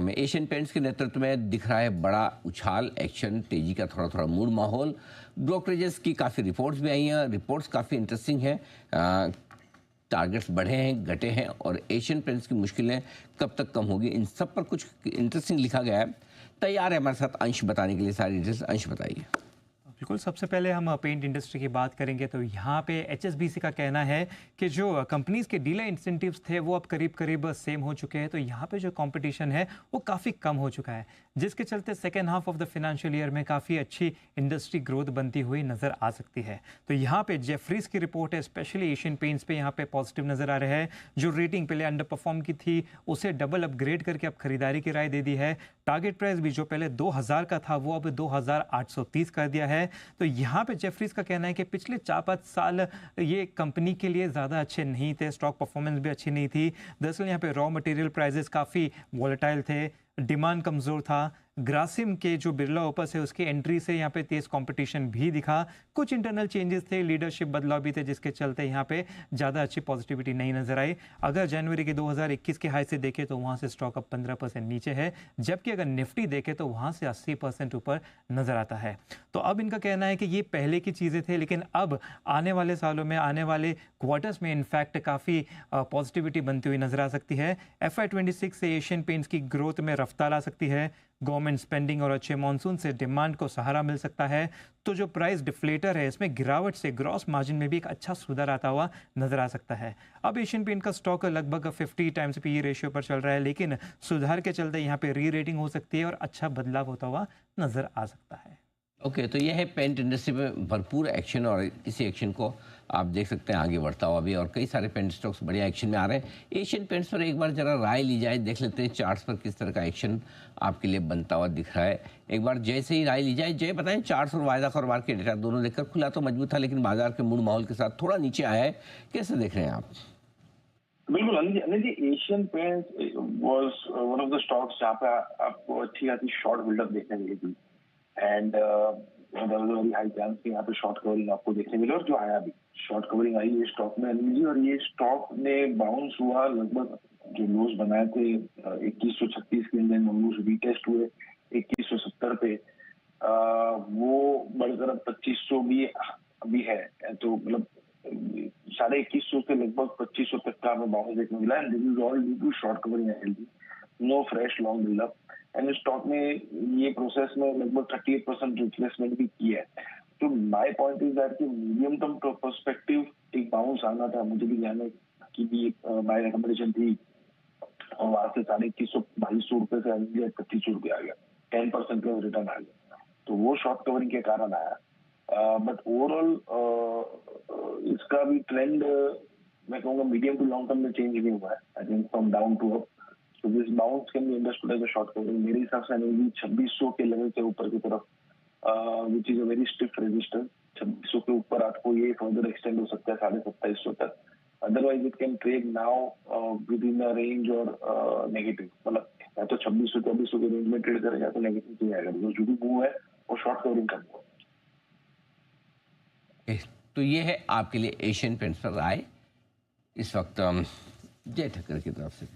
में Asian paints के नेतृत्व में दिख रहा है बड़ा उछाल, एक्शन, तेजी का थोड़ा थोड़ा मूड माहौल। ब्रोकरेजेस की काफ़ी रिपोर्ट्स भी आई हैं, रिपोर्ट्स काफ़ी इंटरेस्टिंग हैं। टारगेट्स बढ़े हैं, घटे हैं, और एशियन पेंट्स की मुश्किलें कब तक कम होगी, इन सब पर कुछ इंटरेस्टिंग लिखा गया है। तैयार है हमारे साथ अंश बताने के लिए सारी डिटेल्स। अंश बताइए। बिल्कुल, सबसे पहले हम पेंट इंडस्ट्री की बात करेंगे तो यहाँ पे एचएसबीसी का कहना है कि जो कंपनीज के डीलर इंसेंटिव्स थे वो अब करीब करीब सेम हो चुके हैं। तो यहाँ पे जो कंपटीशन है वो काफ़ी कम हो चुका है, जिसके चलते second half of the financial year में काफ़ी अच्छी इंडस्ट्री ग्रोथ बनती हुई नज़र आ सकती है। तो यहाँ पे जेफरीज की रिपोर्ट है, स्पेशली एशियन पेंट्स पे यहाँ पे पॉजिटिव नज़र आ रहा है। जो रेटिंग पहले अंडर परफॉर्म की थी उसे डबल अपग्रेड करके अब खरीदारी की राय दे दी है। टारगेट प्राइस भी जो पहले 2000 का था वो अब 2830 कर दिया है। तो यहाँ पे जेफरीज का कहना है कि पिछले 4-5 साल ये कंपनी के लिए ज़्यादा अच्छे नहीं थे, स्टॉक परफॉर्मेंस भी अच्छी नहीं थी। दरअसल यहाँ पे रॉ मटेरियल प्राइसेस काफ़ी वॉलेटाइल थे, डिमांड कमज़ोर था। ग्रासिम के जो बिरला ओपस है उसकी एंट्री से यहाँ पे तेज कंपटीशन भी दिखा। कुछ इंटरनल चेंजेस थे, लीडरशिप बदलाव भी थे, जिसके चलते यहाँ पे ज़्यादा अच्छी पॉजिटिविटी नहीं नजर आई। अगर जनवरी के 2021 के हाई से देखें तो वहाँ से स्टॉक अब 15% नीचे है, जबकि अगर निफ्टी देखें तो वहाँ से 80% ऊपर नजर आता है। तो अब इनका कहना है कि ये पहले की चीज़ें थे, लेकिन अब आने वाले सालों में, आने वाले क्वार्टर्स में इनफैक्ट काफ़ी पॉजिटिविटी बनती हुई नजर आ सकती है। FY26 से एशियन पेंट्स की ग्रोथ में रफ्तार आ सकती है। गवर्नमेंट स्पेंडिंग और अच्छे मानसून से डिमांड को सहारा मिल सकता है। तो जो प्राइस डिफ्लेटर है इसमें गिरावट से ग्रॉस मार्जिन में भी एक अच्छा सुधार आता हुआ नजर आ सकता है। अब एशियन पेंट का स्टॉक लगभग 50 टाइम्स पीई रेशियो पर चल रहा है, लेकिन सुधार के चलते यहाँ पे री रेटिंग हो सकती है और अच्छा बदलाव होता हुआ नजर आ सकता है। ओके, तो यह है पेंट इंडस्ट्री में भरपूर एक्शन, और इसी एक्शन को आप देख सकते हैं आगे बढ़ता हुआ भी, और कई सारे पेंट स्टॉक्स बढ़िया एक्शन में आ रहे हैं। एशियन पेंट्स पर एक बार जरा राय ली जाए, देख लेते हैं चार्ट्स पर किस तरह का एक्शन आपके लिए बनता हुआ दिख रहा है। एक बार जय से ही राय ली जाए। जय, बताएं, चार्ट्स और वायदा कारोबार के डेटा दोनों देखकर खुला तो मजबूत था, लेकिन बाजार के मूड माहौल के साथ थोड़ा नीचे आया है, कैसे देख रहे हैं आप? बिल्कुल Anil ji, Asian Paints was one of the stocks जहाँ पे आपको अच्छी खासी शॉर्ट बिल्डअप देखने मिली थी, एंड वेरी हाई चांस कि यहाँ पे शॉर्ट कवरिंग आपको देखने मिले, और जो आया भी शॉर्ट कवरिंग आई ये स्टॉक में अनिल जी, और ये स्टॉक ने बाउंस हुआ लगभग, जो लोज बनाए थे 2136 के अंदर लोज रीटेस्ट हुए 2170 पे, वो बढ़कर अब 2500 भी है। तो मतलब 2150 से लगभग 2500 तक का हमें बाउंस देखने मिला है। This is all due to short covering NLG, no fresh long buildup. And stock में ये प्रोसेस में लगभग 38% रिप्लेसमेंट भी किया है। तो माय पॉइंट इज दैट कि मीडियम टर्म पर्सपेक्टिव एक बाउंस आना था, मुझे भी ध्यान है कि भी बाय रिकमेंडेशन थी, और वहां से 2150-2200 रुपए से 2500 रुपए आ गया, 10% का रिटर्न आ गया। तो वो शॉर्ट कवरिंग के कारण आया। बट ओवरऑल इसका भी ट्रेंड मैं कहूँगा मीडियम टू लॉन्ग टर्म में चेंज नहीं हुआ है। I think from down to up, तो this bounce can be understood as a short covering. मेरे हिसाब से 2600 के लेवल से ऊपर की तरफ, which is a very strict resistance. 2600 के ऊपर आपको ये फर्दर एक्सटेंड हो सकता है 2750 तक। Otherwise it can trade now with in a range और नेगेटिव, मतलब या तो 2600-2400 के रेंज में ट्रेड करेगा तो नेगेटिव ही आएगा, बिकॉज जो भी मूव है वो शॉर्ट कवरिंग का मूव है। तो ये है आपके लिए एशियन पेंट्स पर राय इस वक्त जय ठक्कर की तरफ से।